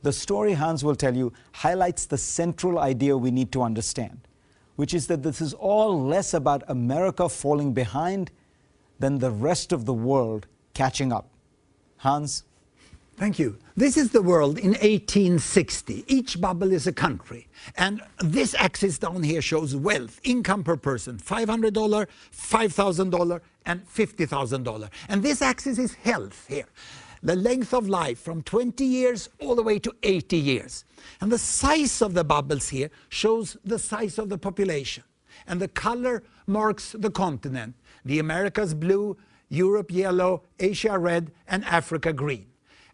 The story Hans will tell you highlights the central idea we need to understand, which is that this is all less about America falling behind than the rest of the world catching up. Hans? Thank you. This is the world in 1860. Each bubble is a country. And this axis down here shows wealth, income per person, $500, $5,000, and $50,000. And this axis is health here. The length of life from 20 years all the way to 80 years. And the size of the bubbles here shows the size of the population. And the color marks the continent. The Americas blue, Europe yellow, Asia red, and Africa green.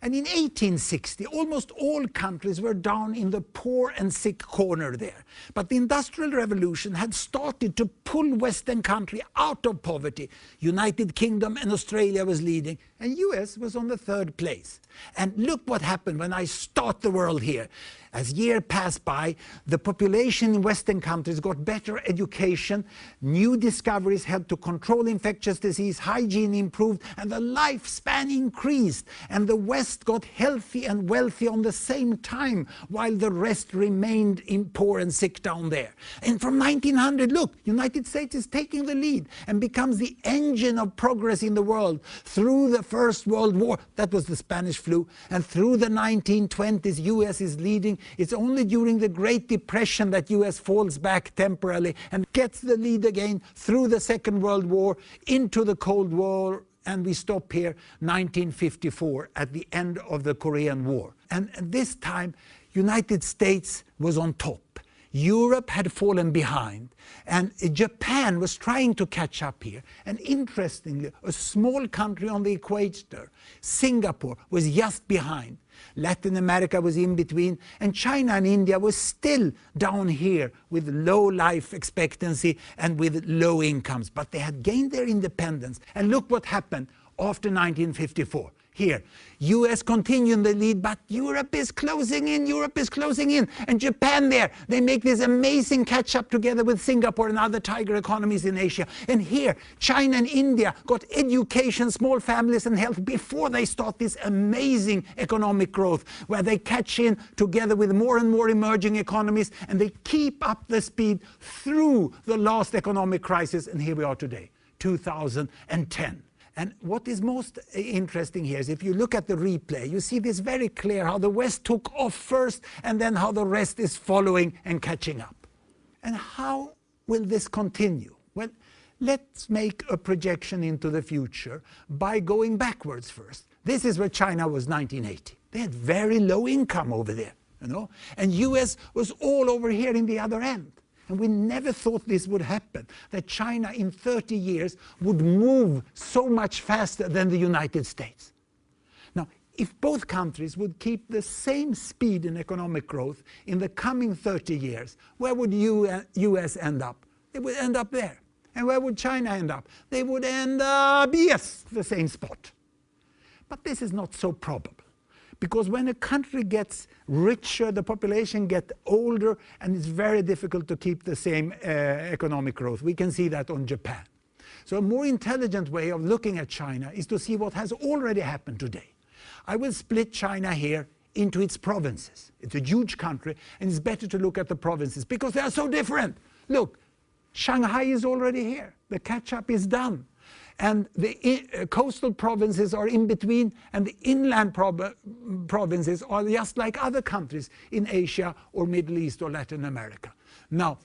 And in 1860, almost all countries were down in the poor and sick corner there. But the Industrial Revolution had started to pull Western countries out of poverty. United Kingdom and Australia was leading, and US was on the third place. And look what happened when I start the world here. As years passed by, the population in Western countries got better education, new discoveries helped to control infectious disease, hygiene improved, and the lifespan increased. And the West got healthy and wealthy on the same time, while the rest remained in poor and sick down there. And from 1900, look, United States is taking the lead and becomes the engine of progress in the world through the First World War. That was the Spanish flu. And through the 1920s, US is leading. It's only during the Great Depression that US falls back temporarily and gets the lead again through the Second World War, into the Cold War, and we stop here 1954 at the end of the Korean War. And this time, United States was on top. Europe had fallen behind, and Japan was trying to catch up here. And interestingly, a small country on the equator, Singapore, was just behind. Latin America was in between, and China and India were still down here with low life expectancy and with low incomes. But they had gained their independence. And look what happened after 1954. Here, US continuing the lead, but Europe is closing in, and Japan there, they make this amazing catch-up together with Singapore and other tiger economies in Asia. And here, China and India got education, small families and health before they start this amazing economic growth, where they catch in together with more and more emerging economies, and they keep up the speed through the last economic crisis, and here we are today, 2010. And what is most interesting here is if you look at the replay, you see this very clear how the West took off first and then how the rest is following and catching up. And how will this continue? Well, let's make a projection into the future by going backwards first. This is where China was 1980. They had very low income over there, you know, and US was all over here in the other end. And we never thought this would happen, that China in 30 years would move so much faster than the United States. Now, if both countries would keep the same speed in economic growth in the coming 30 years, where would US end up? They would end up there. And where would China end up? They would end up, yes, the same spot. But this is not so probable. Because when a country gets richer, the population gets older, and it's very difficult to keep the same economic growth. We can see that on Japan. So a more intelligent way of looking at China is to see what has already happened today. I will split China here into its provinces. It's a huge country, and it's better to look at the provinces because they are so different. Look, Shanghai is already here. The catch-up is done. And the coastal provinces are in between, and the inland provinces are just like other countries in Asia or Middle East or Latin America. Now,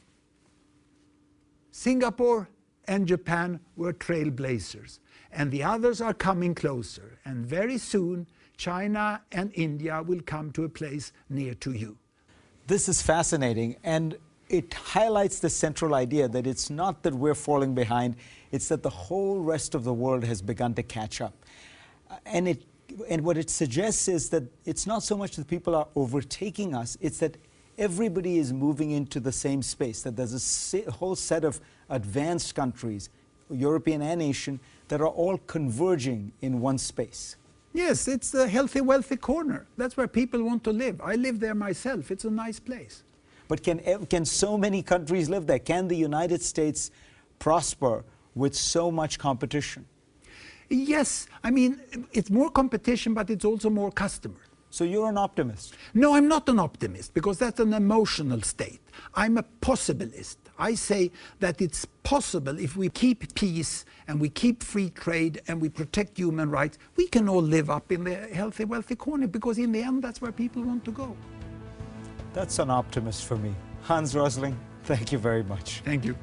Singapore and Japan were trailblazers, and the others are coming closer. And very soon, China and India will come to a place near to you. This is fascinating, and it highlights the central idea that it's not that we're falling behind, it's that the whole rest of the world has begun to catch up. And what it suggests is that it's not so much that people are overtaking us, it's that everybody is moving into the same space, that there's a whole set of advanced countries, European and Asian, that are all converging in one space. Yes, it's the healthy, wealthy corner. That's where people want to live. I live there myself. It's a nice place. But can so many countries live there? Can the United States prosper with so much competition? Yes, I mean, it's more competition, but it's also more customers. So you're an optimist. No, I'm not an optimist, because that's an emotional state. I'm a possibilist. I say that it's possible, if we keep peace and we keep free trade and we protect human rights, we can all live up in the healthy, wealthy corner, because in the end, that's where people want to go. That's an optimist for me. Hans Rosling, thank you very much. Thank you.